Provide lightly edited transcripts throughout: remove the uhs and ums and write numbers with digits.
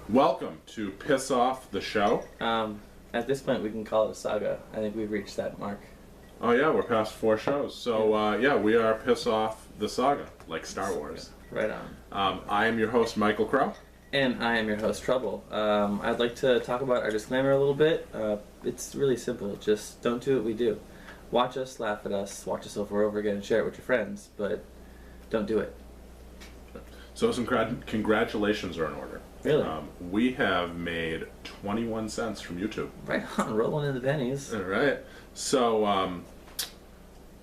Welcome to Piss Off the Show. At this point, we can call it a saga. I think we've reached that mark. Oh yeah, we're past 4 shows. So yeah, we are Piss Off the Saga, like Star Wars. Right on. I am your host, Michael Crow. And I am your host, Trouble. I'd like to talk about our disclaimer a little bit. It's really simple. Just don't do what we do. Watch us, laugh at us, watch us over and over again, and share it with your friends, but don't do it. So some congratulations are in order. Really? We have made 21 cents from YouTube. Right on, rolling in the pennies. All right. So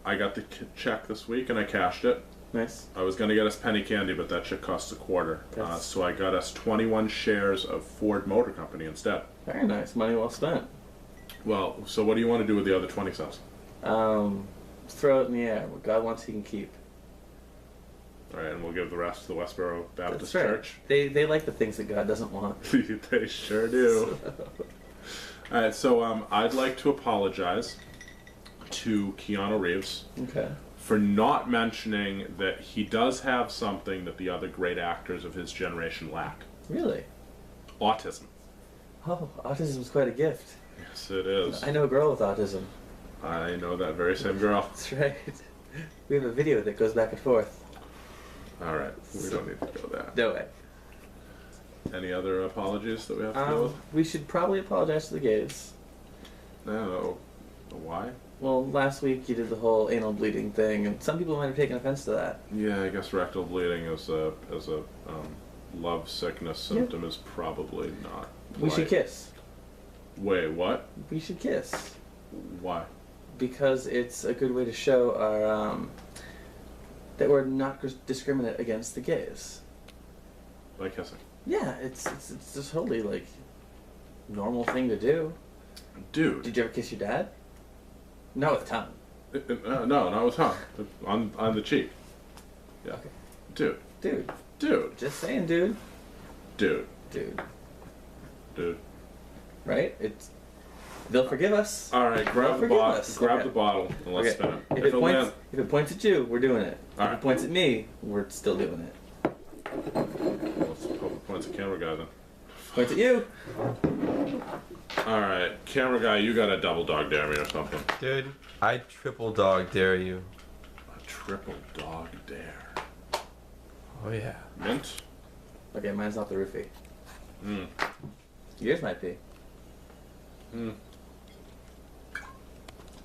I got the check this week and I cashed it. Nice. I was going to get us penny candy, but that shit costs $0.25. So I got us 21 shares of Ford Motor Company instead. Very nice. Money well spent. Well, so what do you want to do with the other 20 cents? Throw it in the air. What God wants, He can keep. All right, and we'll give the rest to the Westboro Baptist That's right. Church. They like the things that God doesn't want. They sure do. All right, so I'd like to apologize to Keanu Reeves Okay. for not mentioning that he does have something that the other great actors of his generation lack. Really? Autism. Oh, autism is quite a gift. Yes, it is. I know a girl with autism. I know that very same girl. That's right. We have a video that goes back and forth. All right, we don't need to go there. No way. Any other apologies that we have to deal with? We should probably apologize to the gays. No. Why? Well, last week you did the whole anal bleeding thing, and some people might have taken offense to that. Yeah, I guess rectal bleeding as a love sickness symptom is probably not. We should kiss. Wait, what? We should kiss. Why? Because it's a good way to show our that we're not discriminate against the gays. By kissing. Yeah, it's just totally like normal thing to do. Dude. Did you ever kiss your dad? Not with tongue. No, not with tongue. On the cheek. Yeah. Okay. Dude. Just saying, dude. Dude. Right? They'll forgive us. All right, grab the bottle and let's spin it. If it points at you, we're doing it. All if right. it points at me, we're still doing it. Let's hope it points at camera guy then. Points at you. All right, camera guy, you got to double dog dare me or something. Dude, I triple dog dare you. A triple dog dare. Oh yeah. Mint? Okay, mine's not the roofie. Hmm. Yours might be.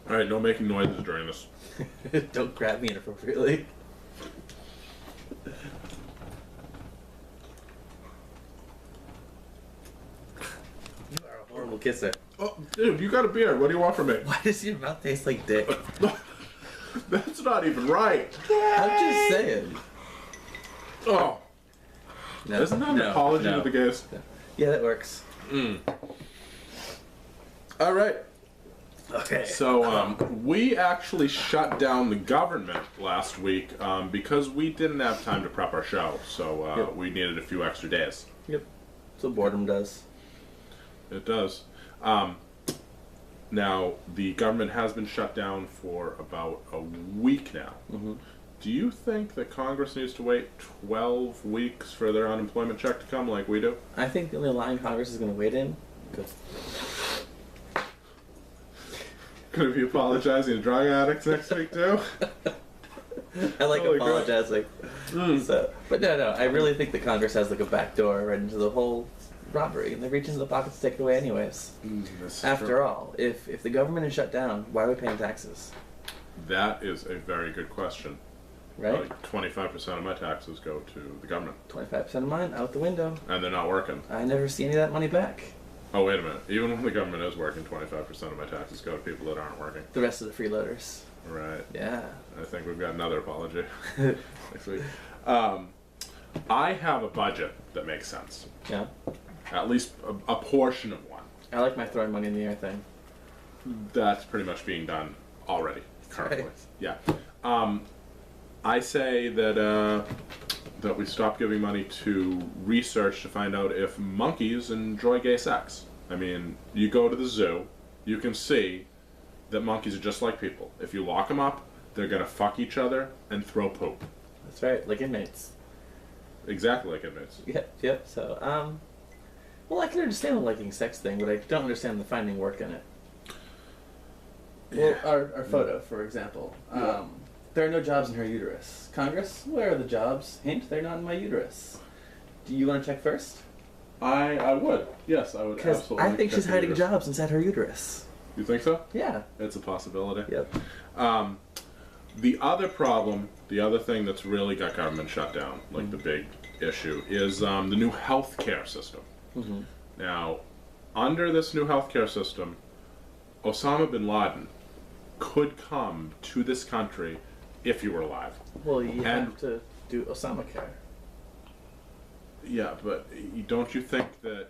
All right, no making noises during this. Don't grab me inappropriately. You are a horrible kisser. Oh, dude, you got a beer. What do you want from me? Why does your mouth taste like dick? That's not even right. I'm just saying. Oh. No, Isn't that an apology to the gays? Yeah, that works. All right. Okay. So we actually shut down the government last week because we didn't have time to prep our show. So we needed a few extra days. Yep. That's what boredom does. It does. Now, the government has been shut down for about a week now. Mm-hmm. Do you think that Congress needs to wait 12 weeks for their unemployment check to come like we do? I think the only line Congress is going to wait in. Going to be apologizing to drug addicts next week too? I like Holy apologizing. So, but no, I really think that Congress has like a back door right into the whole robbery, and they reach into the pockets to take it away anyways. After all, if the government is shut down, why are we paying taxes? That is a very good question. Right? Like 25% of my taxes go to the government. 25% of mine out the window. And they're not working. I never see any of that money back. Oh, wait a minute. Even when the government is working, 25% of my taxes go to people that aren't working. The rest of the freeloaders. Right. Yeah. I think we've got another apology next week. I have a budget that makes sense. Yeah. At least a portion of one. I like my throwing money in the air thing. That's pretty much being done already, currently. Right. Yeah. I say that we stop giving money to research to find out if monkeys enjoy gay sex. I mean, you go to the zoo, you can see that monkeys are just like people. If you lock them up, they're gonna fuck each other and throw poop. That's right, like inmates. Exactly like inmates. Yep. So, Well, I can understand the liking sex thing, but I don't understand the finding work in it. Well, our photo, for example. Yeah. There are no jobs in her uterus. Congress, where are the jobs? Hint, they're not in my uterus. Do you want to check first? I would. Yes, I would Because absolutely. I think check she's the hiding uterus. jobs inside her uterus. You think so? Yeah. It's a possibility. Yep. The other problem, the other thing that's really got government shut down, like the big issue, is the new healthcare system. Mm-hmm. Now, under this new healthcare system, Osama bin Laden could come to this country if you were alive. Well, you And- have to do Osama care. Yeah, but don't you think that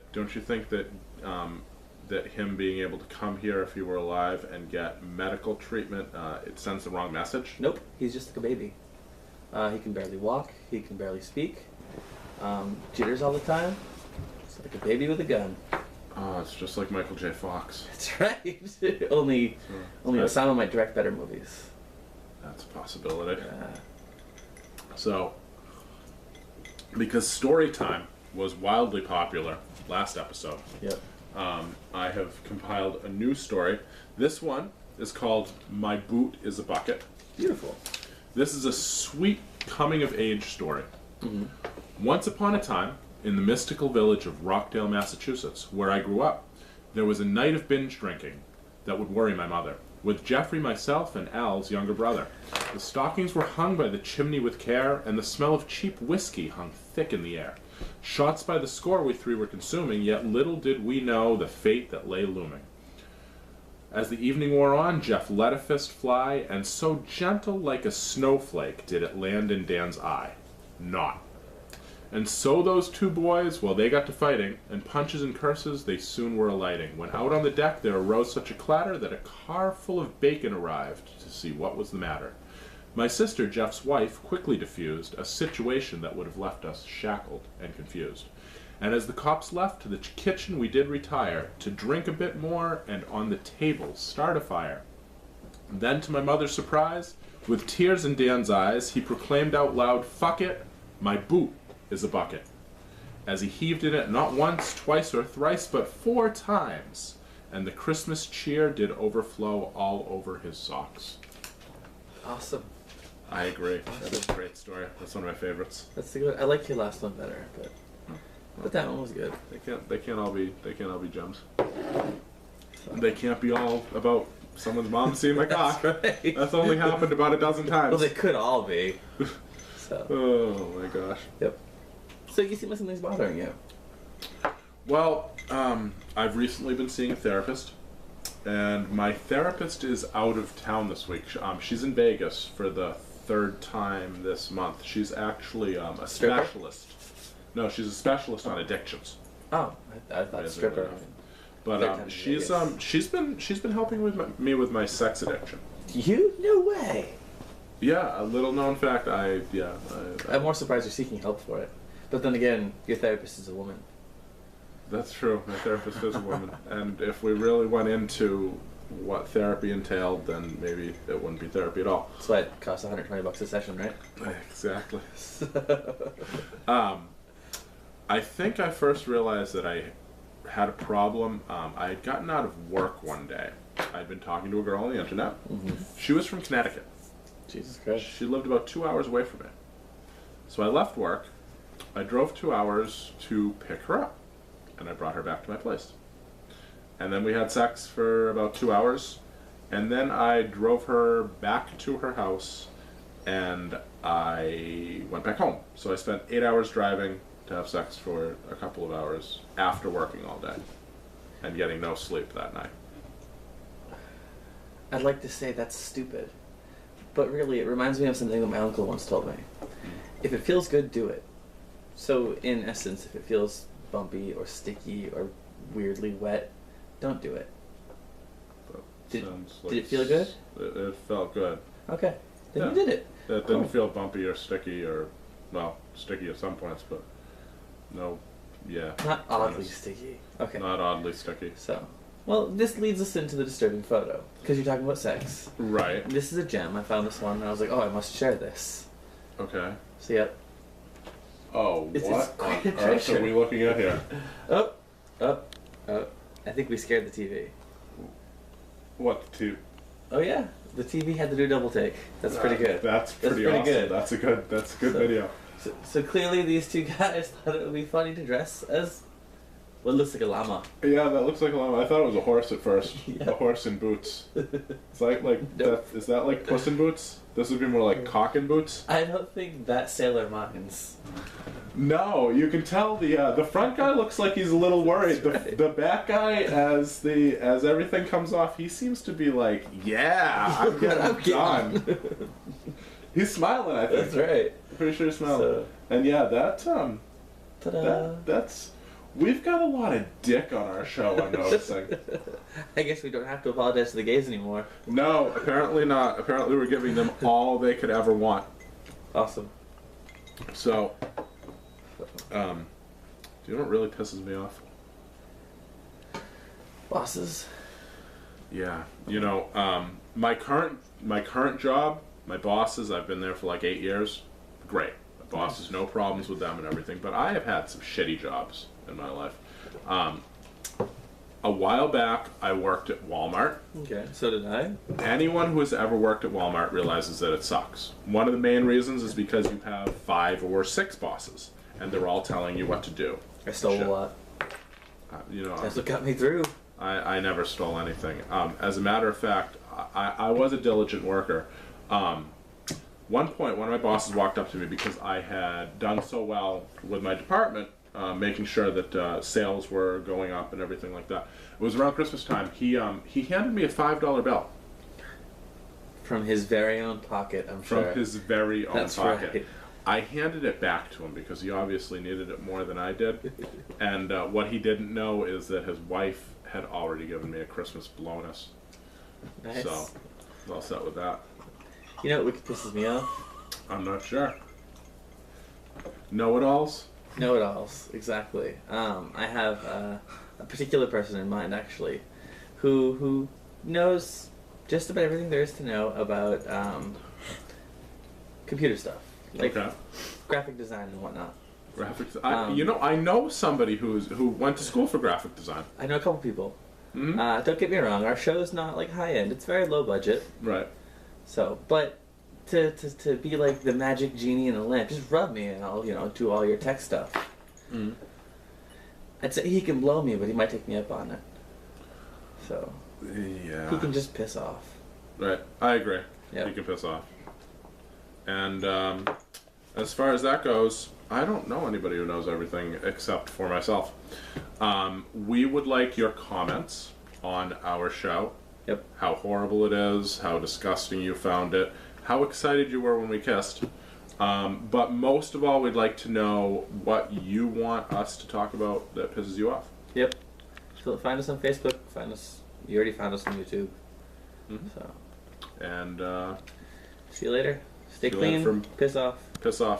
that him being able to come here if he were alive and get medical treatment, it sends the wrong message? Nope, he's just like a baby. He can barely walk. He can barely speak. Jitters all the time. It's like a baby with a gun. Oh, it's just like Michael J. Fox. That's right. only Osama might direct better movies. That's a possibility. Yeah. So, because story time was wildly popular last episode, Yep. I have compiled a new story. This one is called My Boot is a Bucket. Beautiful. This is a sweet coming-of-age story. Mm-hmm. Once upon a time, in the mystical village of Rockdale, Massachusetts, where I grew up, there was a night of binge drinking that would worry my mother, with Jeffrey, myself, and Al's younger brother. The stockings were hung by the chimney with care, and the smell of cheap whiskey hung thick in the air. Shots by the score we three were consuming, yet little did we know the fate that lay looming. As the evening wore on, Jeff let a fist fly, and so gentle like a snowflake did it land in Dan's eye. Not. And so those two boys, well, they got to fighting, and punches and curses they soon were alighting, when out on the deck there arose such a clatter that a car full of bacon arrived to see what was the matter. My sister, Jeff's wife, quickly diffused a situation that would have left us shackled and confused. And as the cops left, to the kitchen we did retire, to drink a bit more, and on the table start a fire. Then, to my mother's surprise, with tears in Dan's eyes, he proclaimed out loud, "Fuck it, my boot is a bucket," as he heaved in it not once, twice, or thrice, but 4 times, and the Christmas cheer did overflow all over his socks. Awesome. I agree. That is a great story. That's one of my favorites. That's the good. I like your last one better, but that one was good. They can't all be gems. They can't be all about someone's mom seeing my cock. That's right. That's only happened about a dozen times. Well, they could all be. So. Oh my gosh. Yep. So you seem like something's bothering you. Well, I've recently been seeing a therapist, and my therapist is out of town this week. She's in Vegas for the 3rd time this month. She's actually a Stripper? specialist. No, she's a specialist on addictions. Oh, I thought Yes, stripper. But Third time in she's been helping with me with my sex addiction. You? No way. Yeah, a little known fact. I I'm more surprised you're seeking help for it. But then again, your therapist is a woman. That's true. My therapist is a woman, and if we really went into what therapy entailed, then maybe it wouldn't be therapy at all. That's why it costs $120 a session, right? Exactly. I think I first realized that I had a problem. I had gotten out of work one day. I'd been talking to a girl on the internet. Mm-hmm. She was from Connecticut. Jesus Christ. She lived about 2 hours away from me. So I left work. I drove 2 hours to pick her up, and I brought her back to my place. And then we had sex for about 2 hours, and then I drove her back to her house, and I went back home. So I spent 8 hours driving to have sex for a couple of hours after working all day, and getting no sleep that night. I'd like to say that's stupid. But really, it reminds me of something that my uncle once told me. If it feels good, do it. So, in essence, if it feels bumpy or sticky or weirdly wet, don't do it. Did it feel good? It felt good. Okay. Then Yeah. you did it. It didn't Cool. feel bumpy or sticky or, well, sticky at some points, but no, yeah. Not oddly honest. sticky. Okay. Not oddly sticky. So, well, this leads us into the disturbing photo. Because you're talking about sex. Right. This is a gem. I found this one and I was like, oh, I must share this. Okay. So, yep. Oh, It's what quite a on earth are picture. we looking at here? Oh, Oh, oh, I think we scared the TV. What to? Oh yeah, the TV had to do a double take. That's pretty good. That's pretty pretty awesome. good. That's a good So- video. So clearly these two guys thought it would be funny to dress as what looks like a llama. Yeah, that looks like a llama. I thought it was a horse at first. Yeah. A horse in boots. It's like Nope. is that like Puss in Boots? This would be more like cock in boots. I don't think that sailor minds. No, you can tell the front guy looks like he's a little worried. That's right. The back guy, as everything comes off, he seems to be like, yeah, I'm getting done. He's smiling, I think. That's right. Pretty sure he's smiling. So, And yeah, ta-da. that's we've got a lot of dick on our show. I'm noticing. I guess we don't have to apologize to the gays anymore. No, apparently not. Apparently we're giving them all they could ever want. Awesome. So, do you know what really pisses me off? Bosses. Yeah, you know, my current job, my bosses, I've been there for like 8 years. Great. My bosses, no problems with them and everything. But I have had some shitty jobs in my life. A while back, I worked at Walmart. Okay, so did I. Anyone who has ever worked at Walmart realizes that it sucks. One of the main reasons is because you have 5 or 6 bosses, and they're all telling you what to do. I stole Shit. a lot. You know, That's what got me through. I never stole anything. As a matter of fact, I was a diligent worker. One point, one of my bosses walked up to me because I had done so well with my department, making sure that sales were going up and everything like that. It was around Christmas time. He handed me a $5 bill From his very own pocket, I'm from sure. his very own That's pocket. right. I handed it back to him because he obviously needed it more than I did. And what he didn't know is that his wife had already given me a Christmas bonus. Nice. So, I was all set with that. You know what pisses me off? I'm not sure. Know-it-alls? Know-it-alls, exactly. I have a particular person in mind, actually, who knows just about everything there is to know about computer stuff, like Okay. graphic design and whatnot. Graphics. I know somebody who went to school for graphic design. I know a couple people. Hmm. Don't get me wrong, our show's not like high end; it's very low budget. Right. So, but to be like the magic genie in a lamp, just rub me and I'll do all your tech stuff. Mm. I'd say he can blow me, but he might take me up on it. So Yeah. he can just piss off. Right. I agree. Yep. You can piss off. And as far as that goes, I don't know anybody who knows everything except for myself. We would like your comments on our show. Yep. How horrible it is, how disgusting you found it, how excited you were when we kissed. But most of all, we'd like to know what you want us to talk about that pisses you off. Yep. So find us on Facebook. Find us. You already found us on YouTube. Mhm. So And see you later. Stay See you later clean. from- Piss off. piss off.